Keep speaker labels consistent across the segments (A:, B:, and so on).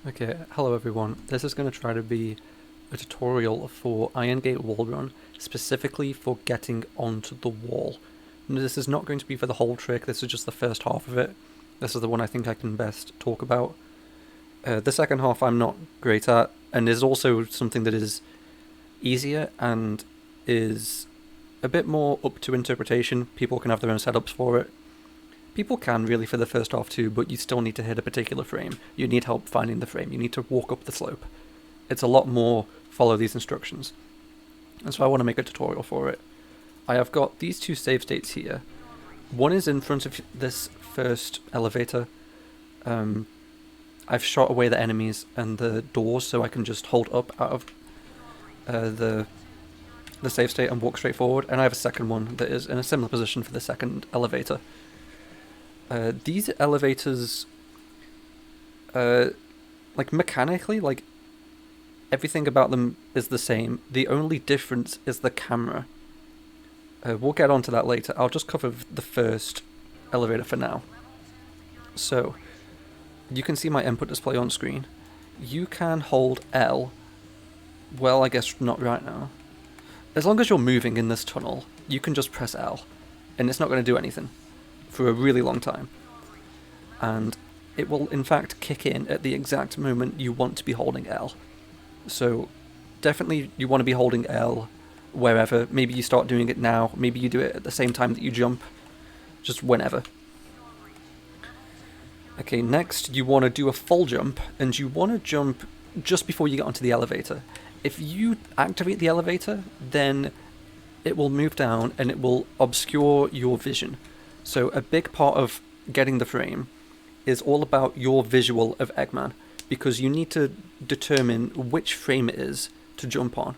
A: Okay, hello everyone. This is going to try to be a tutorial for Iron Gate Wall Run, specifically for getting onto the wall. This is not going to be for the whole trick, this is just the first half of it. This is the one I think I can best talk about. The second half I'm not great at, and is also something that is easier and is a bit more up to interpretation. People can have their own setups for it. People can really for the first half too, but you still need to hit a particular frame. You need help finding the frame. You need to walk up the slope. It's a lot more follow these instructions. And so I want to make a tutorial for it. I have got these two save states here. One is in front of this first elevator. I've shot away the enemies and the doors so I can just hold up out of the save state and walk straight forward. And I have a second one that is in a similar position for the second elevator. These elevators, like mechanically, like everything about them is the same. The only difference is the camera. We'll get onto that later. I'll just cover the first elevator for now. So, you can see my input display on screen. You can hold L. Well, I guess not right now. As long as you're moving in this tunnel, you can just press L, and it's not going to do anything for a really long time. And it will in fact kick in at the exact moment you want to be holding L. So definitely you want to be holding L wherever. Maybe you start doing it now, maybe you do it at the same time that you jump, just whenever. Okay, next you want to do a full jump, and you want to jump just before you get onto the elevator. If you activate the elevator, then it will move down and it will obscure your vision. So a big part of getting the frame is all about your visual of Eggman, because you need to determine which frame it is to jump on.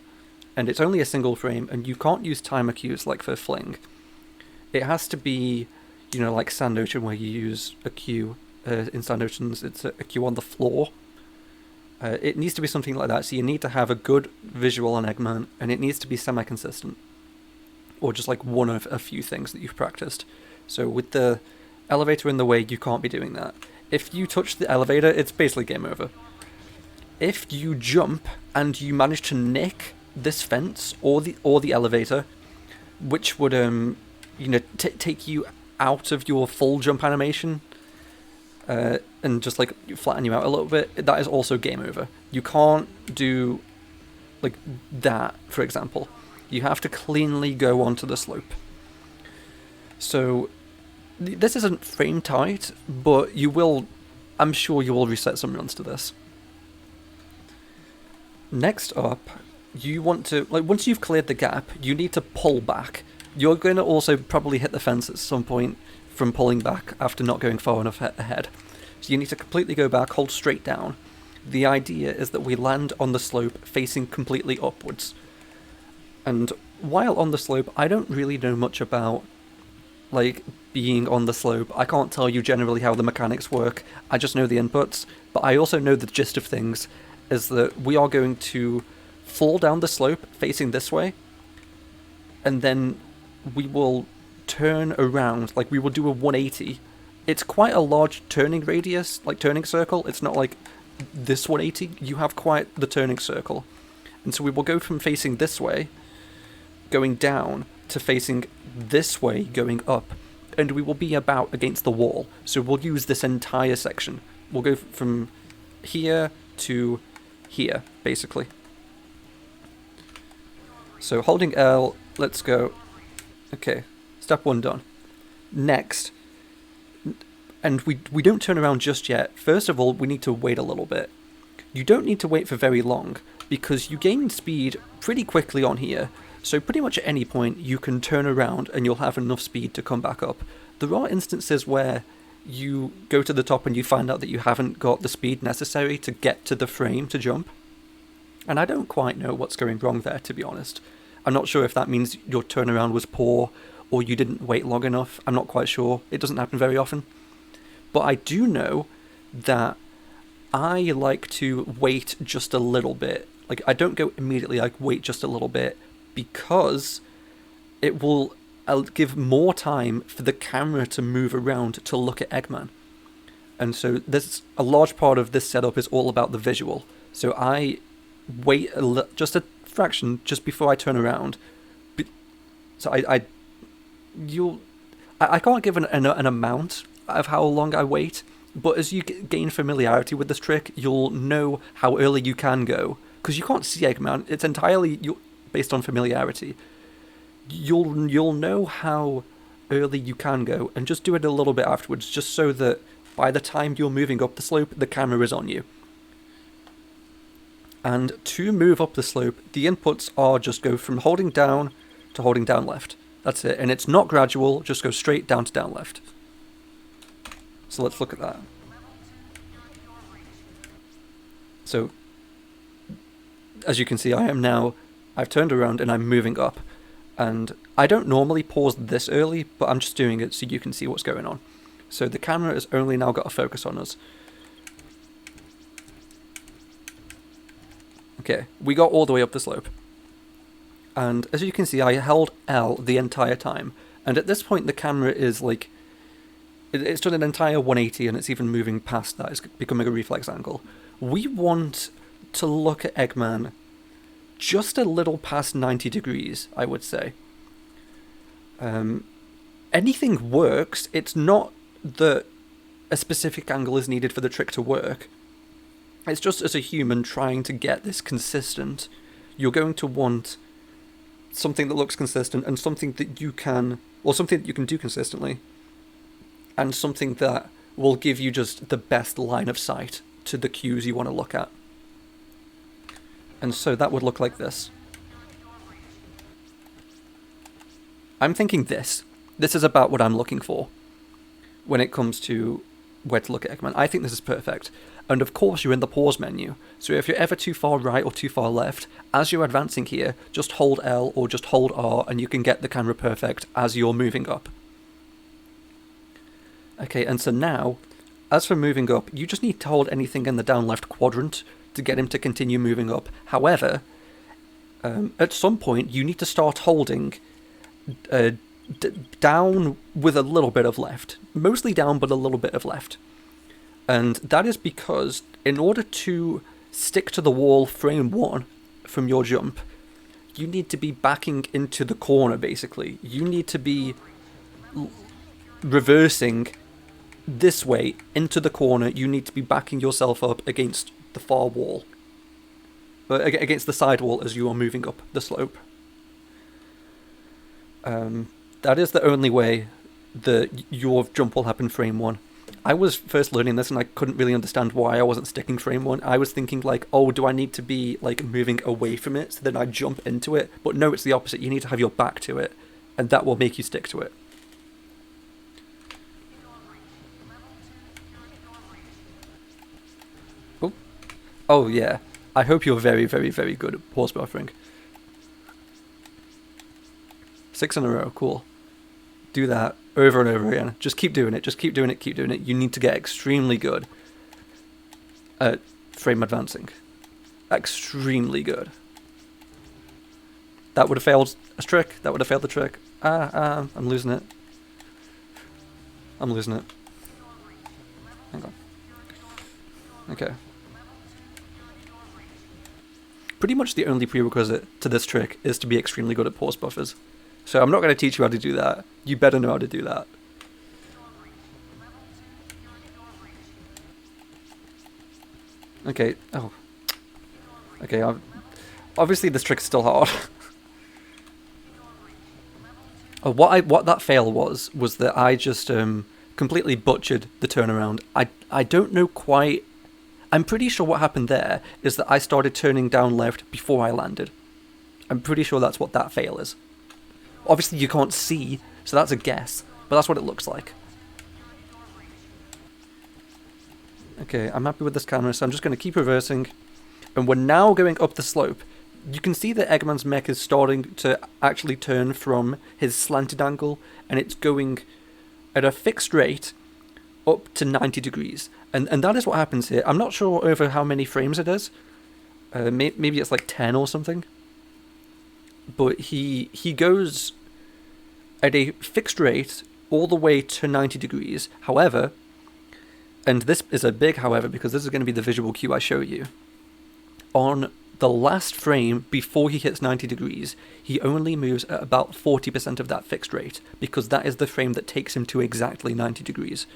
A: And it's only a single frame, and you can't use timer cues like for Fling. It has to be, like Sand Ocean, where you use a cue. In Sand Oceans, it's a cue on the floor. It needs to be something like that, so you need to have a good visual on Eggman, and it needs to be semi-consistent. Or just like one of a few things that you've practiced. So with the elevator in the way, you can't be doing that. If you touch the elevator, it's basically game over. If you jump and you manage to nick this fence or the elevator, which would take you out of your full jump animation, and just like flatten you out a little bit, that is also game over. You can't do like that, for example. You have to cleanly go onto the slope. So this isn't frame tight, but I'm sure you will reset some runs to this. Next up, you want to, once you've cleared the gap, you need to pull back. You're going to also probably hit the fence at some point from pulling back after not going far enough ahead. So you need to completely go back, hold straight down. The idea is that we land on the slope facing completely upwards. And while on the slope, I don't really know much about being on the slope. I can't tell you generally how the mechanics work. I just know the inputs, but I also know the gist of things is that we are going to fall down the slope facing this way, and then we will turn around, we will do a 180. It's quite a large turning radius, turning circle. It's not like this 180. You have quite the turning circle. And so we will go from facing this way, going down, to facing this way, going up, and we will be about against the wall. So we'll use this entire section. We'll go from here to here, basically. So holding L, let's go. Okay, step 1 done. Next, and we don't turn around just yet. First of all, we need to wait a little bit. You don't need to wait for very long, because you gain speed pretty quickly on here. So pretty much at any point, you can turn around and you'll have enough speed to come back up. There are instances where you go to the top and you find out that you haven't got the speed necessary to get to the frame to jump. And I don't quite know what's going wrong there, to be honest. I'm not sure if that means your turnaround was poor or you didn't wait long enough. I'm not quite sure. It doesn't happen very often. But I do know that I like to wait just a little bit. I don't go immediately, wait just a little bit, because it will give more time for the camera to move around to look at Eggman. And so there's a large part of this setup is all about the visual. So I wait just a fraction just before I turn around. So I can't give an amount of how long I wait, but as you gain familiarity with this trick, you'll know how early you can go. Because you can't see Eggman, it's entirely based on familiarity. You'll know how early you can go, and just do it a little bit afterwards, just so that by the time you're moving up the slope, the camera is on you. And to move up the slope, the inputs are just go from holding down to holding down left. That's it, and it's not gradual, just go straight down to down left. So let's look at that. So, as you can see, I've turned around and I'm moving up. And I don't normally pause this early, but I'm just doing it so you can see what's going on. So the camera has only now got a focus on us. Okay, we got all the way up the slope. And as you can see, I held L the entire time. And at this point, the camera is like... It's done an entire 180, and it's even moving past that. It's becoming a reflex angle. We want to look at Eggman just a little past 90 degrees, I would say. Anything works. It's not that a specific angle is needed for the trick to work. It's just as a human trying to get this consistent, you're going to want something that looks consistent and something that you can do consistently, and something that will give you just the best line of sight to the cues you want to look at. And so that would look like this. I'm thinking this. This is about what I'm looking for when it comes to where to look at Eggman. I think this is perfect. And of course you're in the pause menu, so if you're ever too far right or too far left, as you're advancing here, just hold L or just hold R and you can get the camera perfect as you're moving up. Okay, and so now, as for moving up, you just need to hold anything in the down left quadrant to get him to continue moving up. However, at some point you need to start holding down with a little bit of left. Mostly down, but a little bit of left. And that is because in order to stick to the wall frame 1 from your jump, you need to be backing into the corner, basically. You need to be reversing this way into the corner. You need to be backing yourself up against the far wall. Against the side wall as you are moving up the slope. That is the only way that your jump will happen frame 1. I was first learning this and I couldn't really understand why I wasn't sticking frame 1. I was thinking like, oh, do I need to be like moving away from it so then I jump into it? But no, it's the opposite. You need to have your back to it, and that will make you stick to it. Oh yeah, I hope you're very, very, very good at pause buffering. 6 in a row, cool. Do that over and over again. Just keep doing it, just keep doing it, keep doing it. You need to get extremely good at frame advancing. Extremely good. That would have failed a trick, that would have failed the trick. I'm losing it. I'm losing it. Hang on. Okay. Pretty much the only prerequisite to this trick is to be extremely good at pause buffers. So I'm not going to teach you how to do that. You better know how to do that. Okay, oh. Okay, obviously this trick's still hard. What that fail was that I just completely butchered the turnaround. I don't know quite... I'm pretty sure what happened there is that I started turning down left before I landed. I'm pretty sure that's what that fail is. Obviously you can't see, so that's a guess, but that's what it looks like. Okay, I'm happy with this camera, so I'm just going to keep reversing. And we're now going up the slope. You can see that Eggman's mech is starting to actually turn from his slanted angle, and it's going at a fixed rate up to 90 degrees. And that is what happens here. I'm not sure over how many frames it is. Maybe it's like 10 or something. But he goes at a fixed rate all the way to 90 degrees. However, And this is a big however, because this is going to be the visual cue I show you. On the last frame before he hits 90 degrees, he only moves at about 40% of that fixed rate, because that is the frame that takes him to exactly 90 degrees.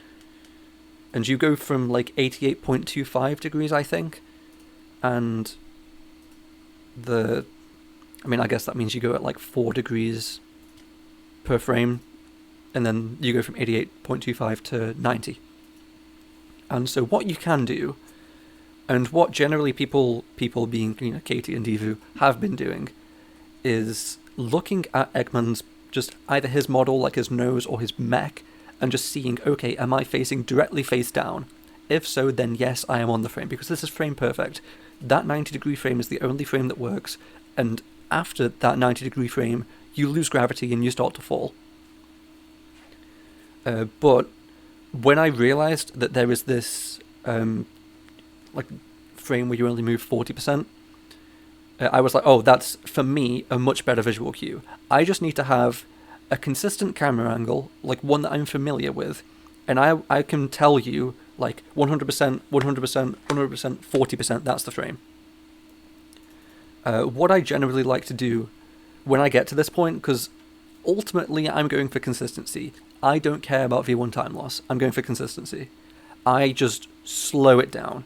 A: And you go from like 88.25 degrees, I think, and I guess that means you go at like 4 degrees per frame, and then you go from 88.25 to 90. And so what you can do, and what generally people being Katie and Divu have been doing, is looking at Eggman's, just either his model, like his nose or his mech, and just seeing, okay, am I facing directly face down? If so, then yes, I am on the frame, because this is frame perfect. That 90 degree frame is the only frame that works, and after that 90 degree frame, you lose gravity and you start to fall. But when I realized that there is this frame where you only move 40%, I was like, oh, that's, for me, a much better visual cue. I just need to have a consistent camera angle, like one that I'm familiar with, and I can tell you, like, 100%, 100%, 100%, 40%, that's the frame. What I generally like to do when I get to this point, because ultimately I'm going for consistency. I don't care about V1 time loss. I'm going for consistency. I just slow it down.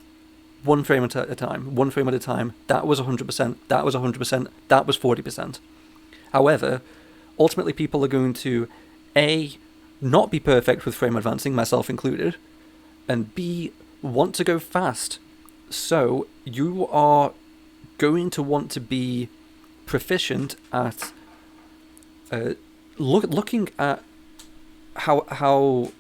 A: One frame at a time. One frame at a time. That was 100%. That was 100%. That was 40%. However, ultimately people are going to, A, not be perfect with frame advancing, myself included, and B, want to go fast. So you are going to want to be proficient at looking at how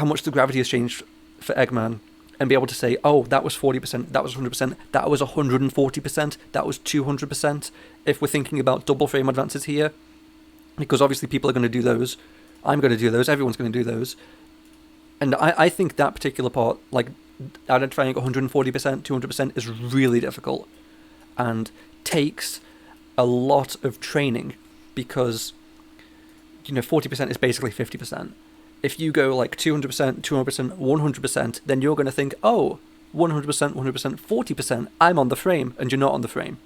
A: much the gravity has changed for Eggman, and be able to say, oh, that was 40%, that was 100%, that was 140%, that was 200%, if we're thinking about double frame advances here, because obviously people are going to do those, I'm going to do those, everyone's going to do those, and I think that particular part, like identifying 140%, 200% is really difficult, and takes a lot of training, because 40% is basically 50%. If you go like 200%, 200%, 100%, then you're going to think, oh, 100%, 100%, 40%, I'm on the frame, and you're not on the frame.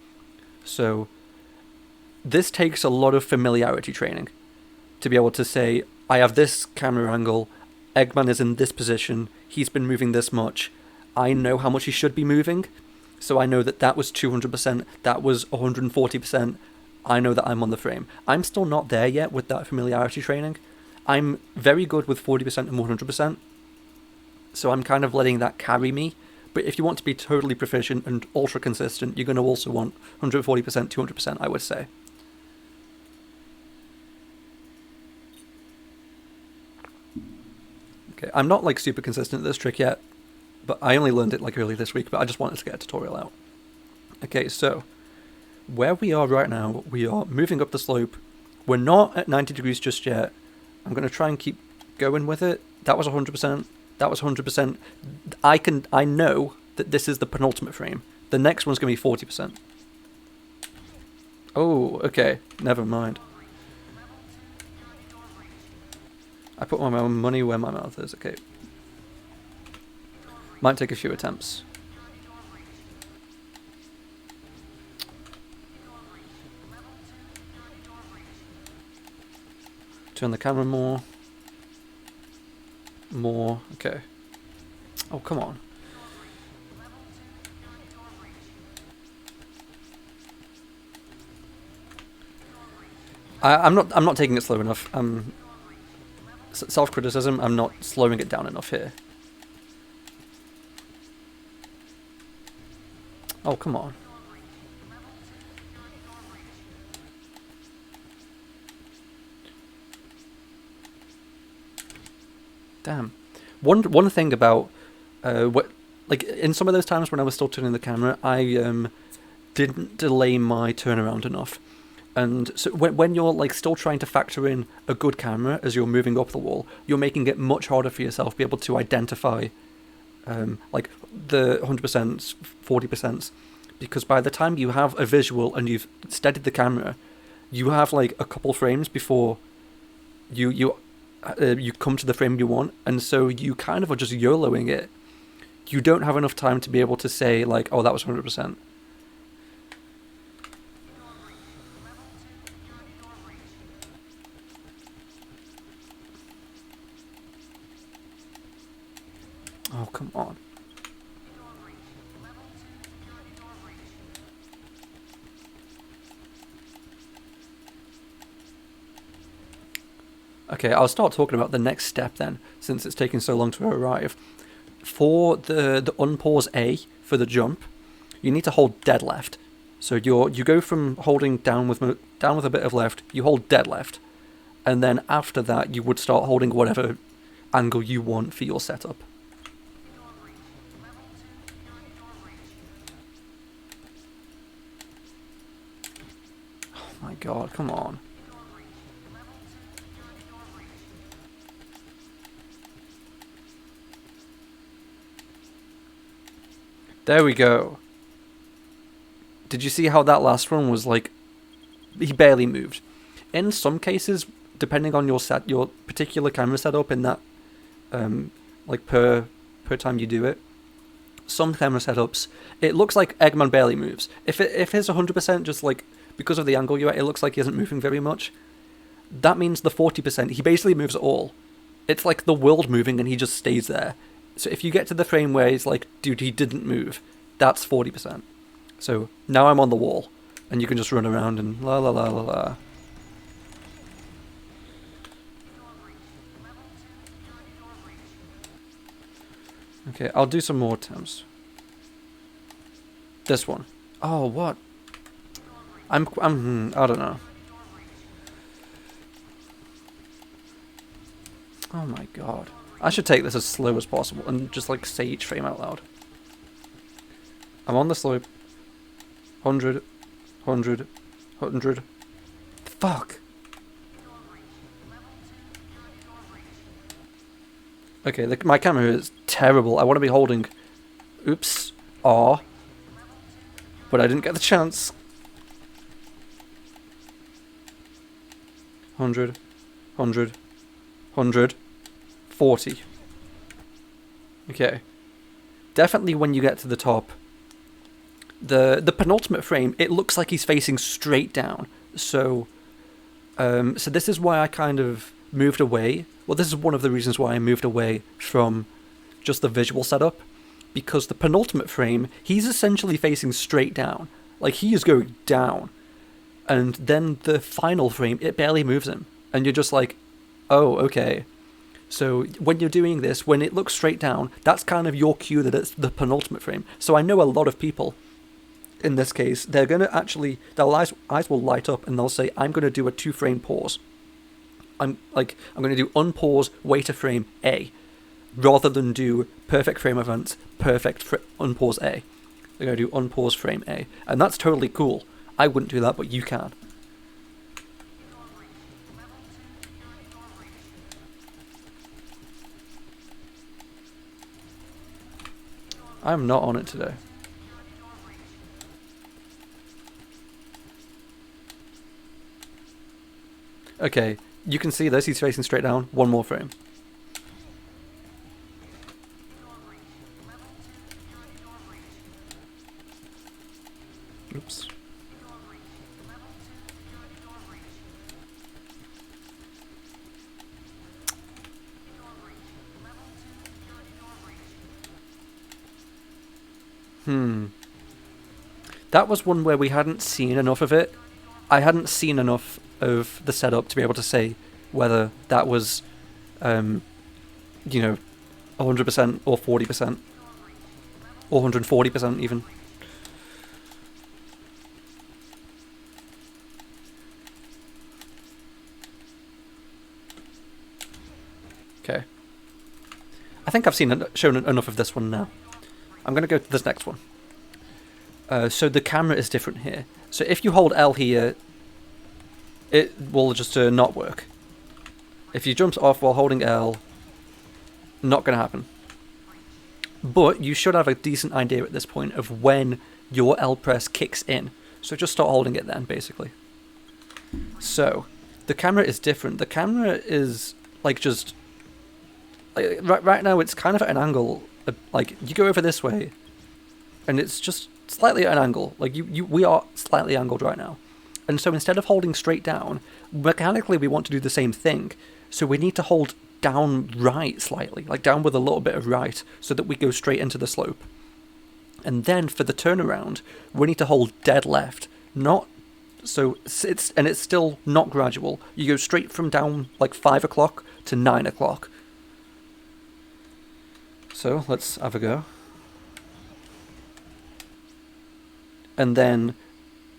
A: So this takes a lot of familiarity training to be able to say, I have this camera angle, Eggman is in this position, he's been moving this much, I know how much he should be moving, so I know that was 200%, that was 140%, I know that I'm on the frame. I'm still not there yet with that familiarity training. I'm very good with 40% and 100%, so I'm kind of letting that carry me. But if you want to be totally proficient and ultra consistent, you're going to also want 140%, 200%, I would say. Okay, I'm not like super consistent at this trick yet, but I only learned it like early this week, but I just wanted to get a tutorial out. Okay, so where we are right now, we are moving up the slope. We're not at 90 degrees just yet. I'm going to try and keep going with it. That was 100%. That was 100%. I know that this is the penultimate frame. The next one's going to be 40%. Oh, okay. Never mind. I put my money where my mouth is. Okay. Might take a few attempts. Turn the camera more. More. Okay. Oh, come on. I'm not taking it slow enough. Self-criticism, I'm not slowing it down enough here. Oh, come on. Damn. One thing about in some of those times when I was still turning the camera, I didn't delay my turnaround enough, and so when you're like still trying to factor in a good camera as you're moving up the wall, you're making it much harder for yourself to be able to identify like the 100%, 40%, because by the time you have a visual and you've steadied the camera, you have like a couple frames before you come to the frame you want, and so you kind of are just YOLOing it, you don't have enough time to be able to say, like, oh, that was 100%. Oh, come on. Okay, I'll start talking about the next step then, since it's taking so long to arrive. For the unpause A for the jump, you need to hold dead left. So you go from holding down with a bit of left, you hold dead left, and then after that you would start holding whatever angle you want for your setup. Oh my god, come on. There we go. Did you see how that last one was like, he barely moved? In some cases, depending on your particular camera setup in that, like per time you do it, some camera setups, it looks like Eggman barely moves. If it's 100%, just like because of the angle you're at, it looks like he isn't moving very much. That means the 40%, he basically moves at all. It's like the world moving and he just stays there. So if you get to the frame where it's like, dude, he didn't move, that's 40%. So now I'm on the wall, and you can just run around and la la la la la. Okay, I'll do some more attempts. This one. Oh, what? I don't know. Oh my god. I should take this as slow as possible and just like say each frame out loud. I'm on the slope. 100, 100, 100. Fuck. Okay, my camera is terrible. I want to be holding... Oops. R. But I didn't get the chance. 100, 100, 100. 40. Okay. Definitely when you get to the top, the penultimate frame, it looks like he's facing straight down. So this is why I kind of moved away. Well, this is one of the reasons why I moved away from just the visual setup, because the penultimate frame, he's essentially facing straight down. Like, he is going down. And then the final frame, it barely moves him. And you're just like, oh, okay. So when you're doing this, when it looks straight down, that's kind of your cue that it's the penultimate frame. So I know a lot of people, in this case, they're going to actually, their eyes will light up and they'll say, I'm going to do a 2-frame pause. I'm going to do unpause, wait a frame, A. Rather than do perfect frame events, unpause A. They're going to do unpause frame A. And that's totally cool. I wouldn't do that, but you can. I'm not on it today. Okay, you can see this, he's facing straight down. One more frame. Oops. That was one where we hadn't seen enough of it. I hadn't seen enough of the setup to be able to say whether that was, 100% or 40%, or 140% even. Okay. I think I've shown enough of this one now. I'm going to go to this next one. So the camera is different here. So if you hold L here, it will just not work. If you jump off while holding L, not going to happen. But you should have a decent idea at this point of when your L press kicks in. So just start holding it then, basically. So the camera is different. The camera is like just... right now it's kind of at an angle like, you go over this way, and it's just slightly at an angle. Like, we are slightly angled right now. And so instead of holding straight down, mechanically we want to do the same thing. So we need to hold down right slightly, like down with a little bit of right, so that we go straight into the slope. And then for the turnaround, we need to hold dead left, not so it's still not gradual. You go straight from down like 5 o'clock to 9 o'clock. So let's have a go. And then,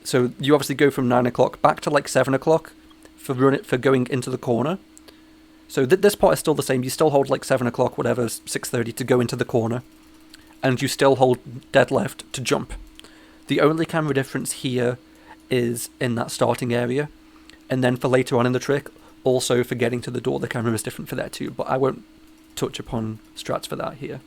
A: so you obviously go from 9 o'clock back to like 7 o'clock for going into the corner. So this part is still the same. You still hold like 7 o'clock, whatever, 6:30 to go into the corner. And you still hold dead left to jump. The only camera difference here is in that starting area. And then for later on in the trick, also for getting to the door, the camera is different for that too. But I won't touch upon strats for that here.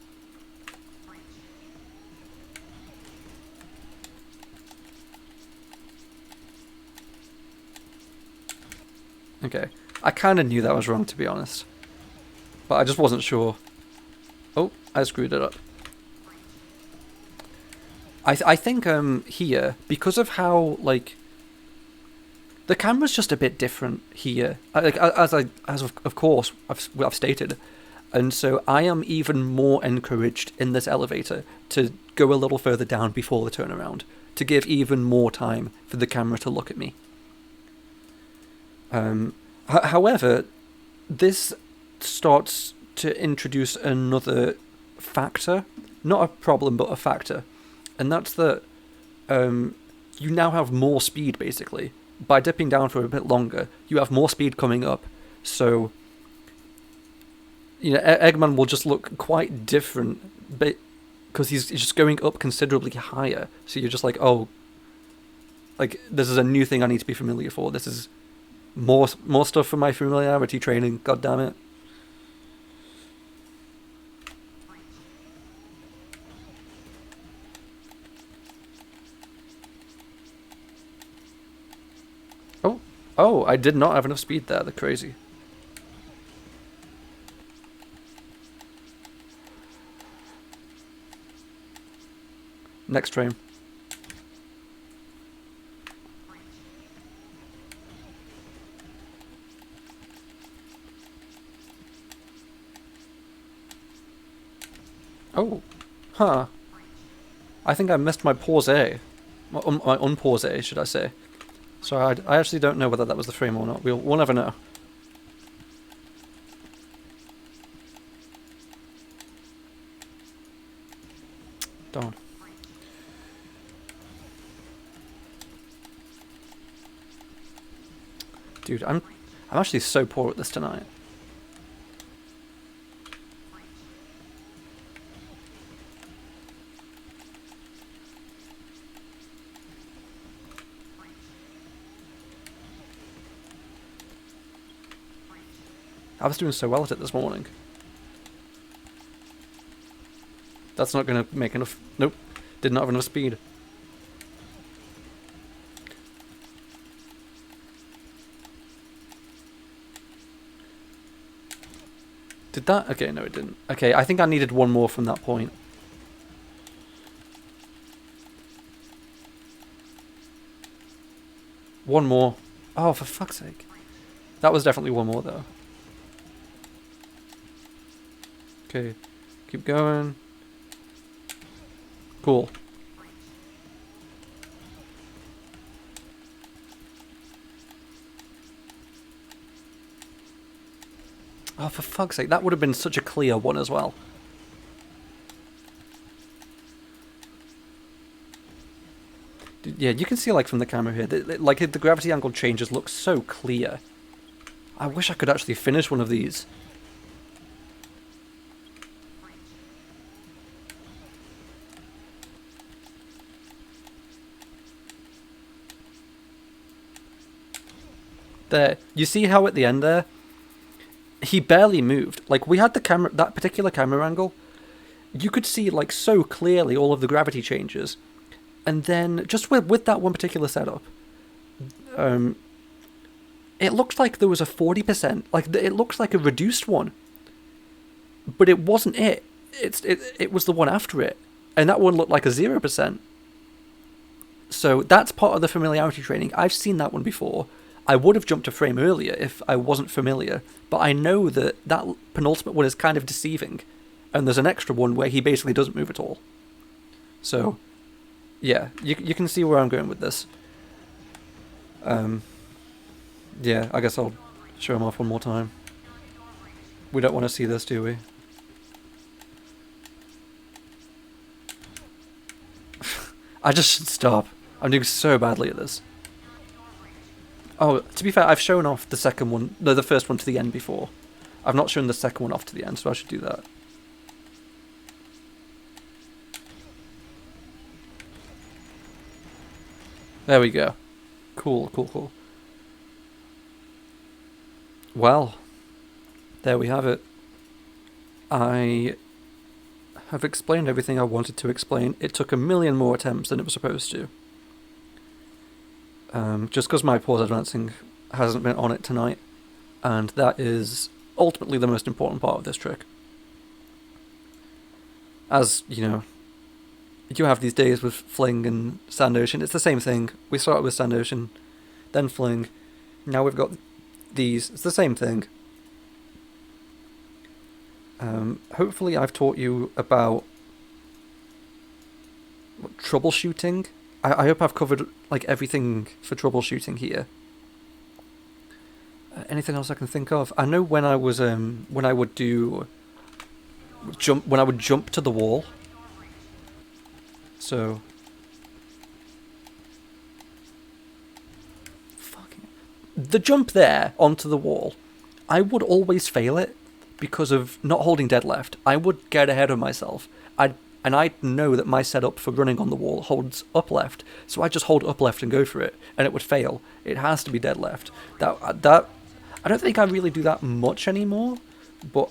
A: Okay, I kind of knew that was wrong, to be honest. But I just wasn't sure. Oh, I screwed it up. I think here, because of how, like, the camera's just a bit different here, as of course I've stated, and so I am even more encouraged in this elevator to go a little further down before the turnaround, to give even more time for the camera to look at me. However, this starts to introduce another factor, not a problem, but a factor, and that's that you now have more speed, basically. By dipping down for a bit longer, you have more speed coming up, so you know, Eggman will just look quite different, but because he's just going up considerably higher, so you're just like, oh, like, this is a new thing I need to be familiar for. This is more stuff for my familiarity training, god damn it. Oh, I did not have enough speed there, they're crazy. Next frame. Oh, huh. I think I missed my pause A. My unpause A, should I say. So I actually don't know whether that was the frame or not. We'll never know. Darn. Dude, I'm actually so poor at this tonight. I was doing so well at it this morning. That's not going to make enough... Nope. Did not have enough speed. Did that? Okay, no it didn't. Okay, I think I needed one more from that point. One more. Oh, for fuck's sake. That was definitely one more, though. Okay, keep going. Cool. Oh, for fuck's sake, that would have been such a clear one as well. Yeah, you can see, like, from the camera here, like, the gravity angle changes look so clear. I wish I could actually finish one of these. There, you see how at the end there, he barely moved. Like, we had the camera, that particular camera angle, you could see, like, so clearly all of the gravity changes. And then, just with that one particular setup, it looked like there was a 40%, like, it looks like a reduced one. But it wasn't it. it was the one after it, and that one looked like a 0%. So that's part of the familiarity training. I've seen that one before. I would have jumped a frame earlier if I wasn't familiar, but I know that that penultimate one is kind of deceiving, and there's an extra one where he basically doesn't move at all. So, yeah, you can see where I'm going with this. Yeah, I guess I'll show him off one more time. We don't want to see this, do we? I just should stop. I'm doing so badly at this. Oh, to be fair, I've shown off the second one, no, the first one to the end before. I've not shown the second one off to the end, so I should do that. There we go. Cool, cool, cool. Well, there we have it. I have explained everything I wanted to explain. It took a million more attempts than it was supposed to. Just because my pause advancing hasn't been on it tonight, and that is ultimately the most important part of this trick. As, you know, you have these days with Fling and Sand Ocean, it's the same thing. We started with Sand Ocean, then Fling, now we've got these, it's the same thing. Hopefully I've taught you about troubleshooting. I hope I've covered like everything for troubleshooting here. Anything else I can think of? I know when I was when I would jump to the wall. So fucking the jump there onto the wall, I would always fail it because of not holding dead left. I would get ahead of myself. And I know that my setup for running on the wall holds up left, so I just hold up left and go for it, and it would fail. It has to be dead left. That I don't think I really do that much anymore, but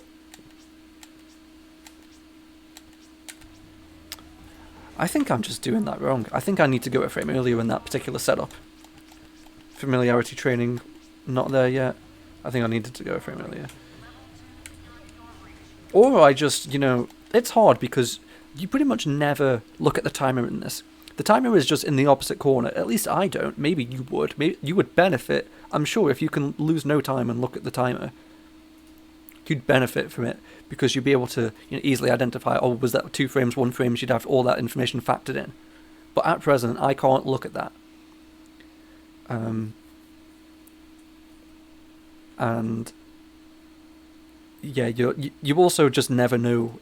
A: I think I'm just doing that wrong. I think I need to go a frame earlier in that particular setup. Familiarity training, not there yet. I think I needed to go a frame earlier. Or I just, you know, it's hard because you pretty much never look at the timer in this. The timer is just in the opposite corner. At least I don't. Maybe you would. Maybe you would benefit. I'm sure if you can lose no time and look at the timer, you'd benefit from it because you'd be able to, you know, easily identify, oh, was that 2 frames, 1 frame? You'd have all that information factored in. But at present, I can't look at that. And yeah, you also just never know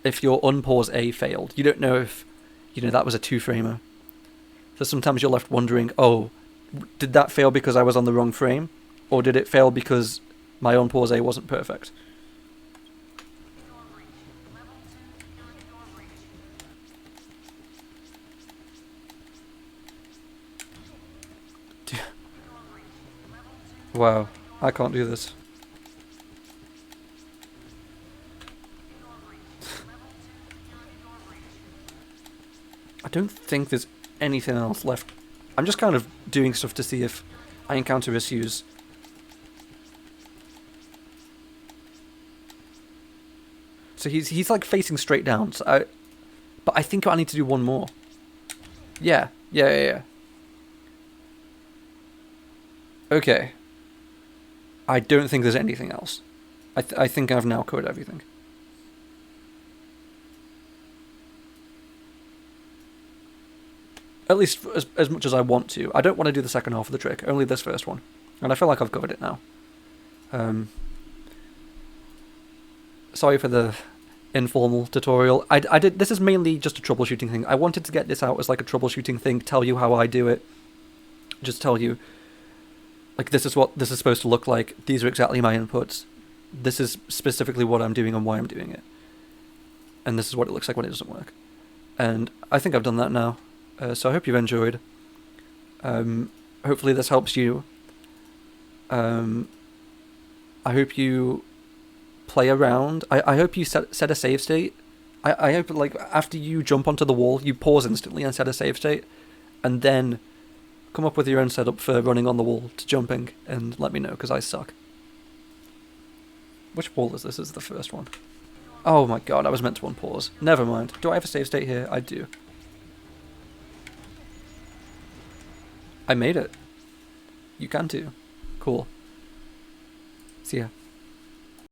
A: if your unpause A failed. You don't know if, you know, that was a 2-framer. So sometimes you're left wondering, oh, did that fail because I was on the wrong frame? Or did it fail because my unpause A wasn't perfect? Wow, I can't do this. I don't think there's anything else left. I'm just kind of doing stuff to see if I encounter issues. So he's like facing straight down. So but I think I need to do one more. Yeah. Okay. I don't think there's anything else. I think I've now covered everything. At least as much as I want to. I don't want to do the second half of the trick, only this first one. And I feel like I've covered it now. Sorry for the informal tutorial. I did. This is mainly just a troubleshooting thing. I wanted to get this out as like a troubleshooting thing, tell you how I do it. Just tell you, like, this is what this is supposed to look like. These are exactly my inputs. This is specifically what I'm doing and why I'm doing it. And this is what it looks like when it doesn't work. And I think I've done that now. So I hope you've enjoyed. Hopefully this helps you. I hope you play around. I hope you set a save state. I hope, like, after you jump onto the wall, you pause instantly and set a save state, and then come up with your own setup for running on the wall to jumping, and let me know, because I suck. Which wall is this? This is the first one. Oh my god, I was meant to unpause. Never mind. Do I have a save state here? I do. I made it. You can too. Cool. See ya.